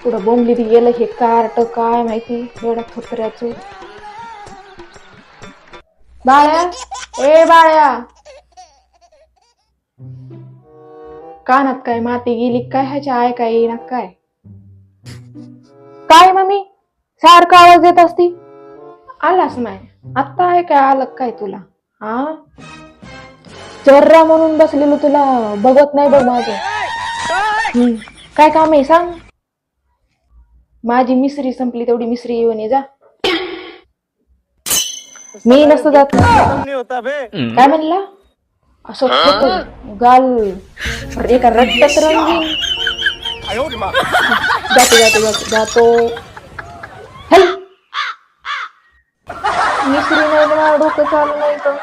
पुढं बोंबलीत गेलं हे कार्ट काय माहिती एवढ्या थोत्र्याचं. बाळ्या, ए बाळ्या, कानात काय माती गेली काय ह्याच्या आय काय येईना काय. काय मम्मी सारखा आवाज येत असती. आलास नाही आत्ता आहे काय आलं काय तुला. हा चर्रा म्हणून बसलेलो तुला बघत नाही बघ माझं. काय काम आहे सांग. माझी मिसरी संपली तेवढी मिसरी येऊन ये जा. मी नसतो जात. काय म्हणला असं गाल एका रट्ट्यात रंगीन. जातो जातो जातो जातो. हेल मिसरी नाही मला डोकं चालू नाही तर